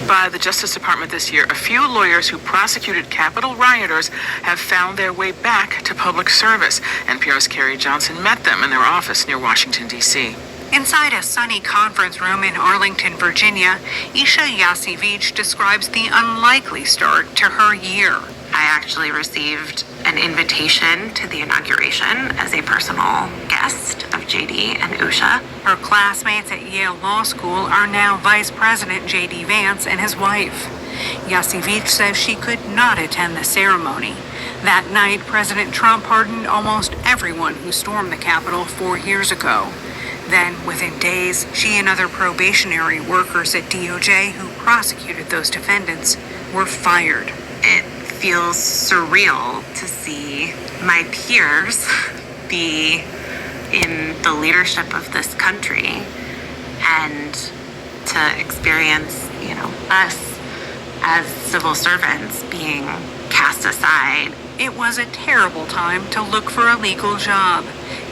by the Justice Department this year, a few lawyers who prosecuted Capitol rioters have found their way back to public service. NPR's Carrie Johnson met them in their office near Washington, D.C. Inside a sunny conference room in Arlington, Virginia, Isha Yasevich describes the unlikely start to her year. I actually received an invitation to the inauguration as a personal guest of JD and Usha. Her classmates at Yale Law School are now Vice President J.D. Vance and his wife. Yasevich says she could not attend the ceremony. That night, President Trump pardoned almost everyone who stormed the Capitol 4 years ago. Then, within days, she and other probationary workers at DOJ who prosecuted those defendants were fired. It feels surreal to see my peers be in the leadership of this country and to experience, us as civil servants being cast aside. It was a terrible time to look for a legal job.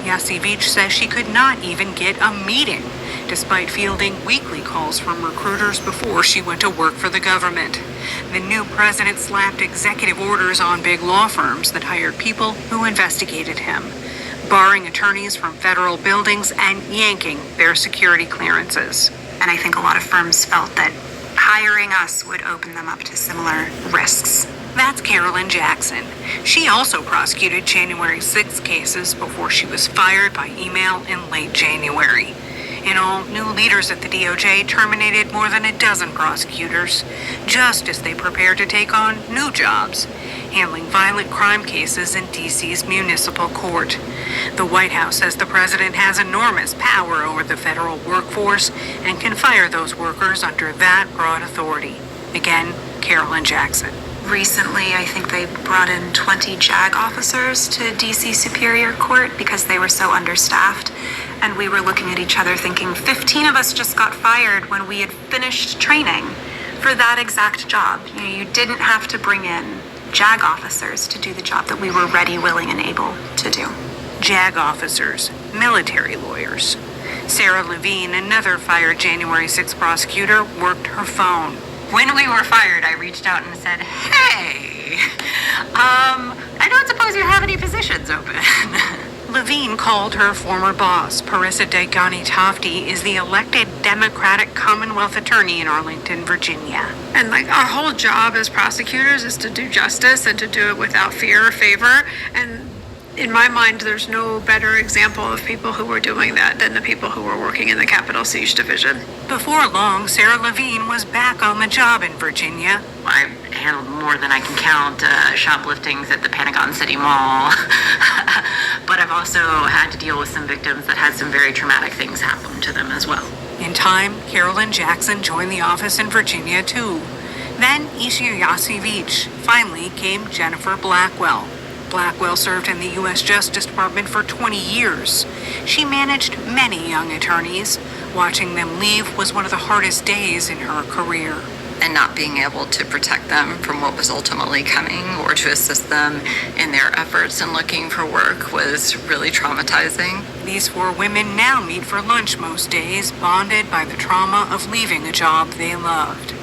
Yasevich says she could not even get a meeting, despite fielding weekly calls from recruiters before she went to work for the government. The new president slapped executive orders on big law firms that hired people who investigated him, barring attorneys from federal buildings and yanking their security clearances. And I think a lot of firms felt that hiring us would open them up to similar risks. That's Carolyn Jackson. She also prosecuted January 6 cases before she was fired by email in late January. In all, new leaders at the DOJ terminated more than a dozen prosecutors, just as they prepared to take on new jobs, handling violent crime cases in D.C.'s municipal court. The White House says the president has enormous power over the federal workforce and can fire those workers under that broad authority. Again, Carolyn Jackson. Recently, I think they brought in 20 JAG officers to D.C. Superior Court because they were so understaffed. And we were looking at each other thinking 15 of us just got fired when we had finished training for that exact job. You didn't have to bring in JAG officers to do the job that we were ready, willing, and able to do. JAG officers, military lawyers. Sarah Levine, another fired January 6 prosecutor, worked her phone. When we were fired, I reached out and said, hey, I don't suppose you have any positions open. Levine called her former boss. Parissa Daigani-Tofty is the elected Democratic Commonwealth Attorney in Arlington, Virginia. And our whole job as prosecutors is to do justice and to do it without fear or favor. And in my mind, there's no better example of people who were doing that than the people who were working in the Capitol Siege Division. Before long, Sarah Levine was back on the job in Virginia. I've handled more than I can count shopliftings at the Pentagon City Mall. But I've also had to deal with some victims that had some very traumatic things happen to them as well. In time, Carolyn Jackson joined the office in Virginia, too. Then Isha Yasevich. Finally came Jennifer Blackwell. Blackwell served in the U.S. Justice Department for 20 years. She managed many young attorneys. Watching them leave was one of the hardest days in her career. And not being able to protect them from what was ultimately coming or to assist them in their efforts in looking for work was really traumatizing. These 4 women now meet for lunch most days, bonded by the trauma of leaving a job they loved.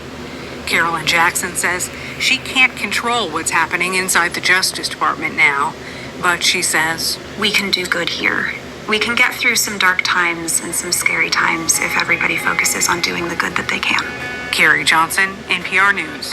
Carolyn Jackson says she can't control what's happening inside the Justice Department now, but she says, we can do good here. We can get through some dark times and some scary times if everybody focuses on doing the good that they can. Carrie Johnson, NPR News.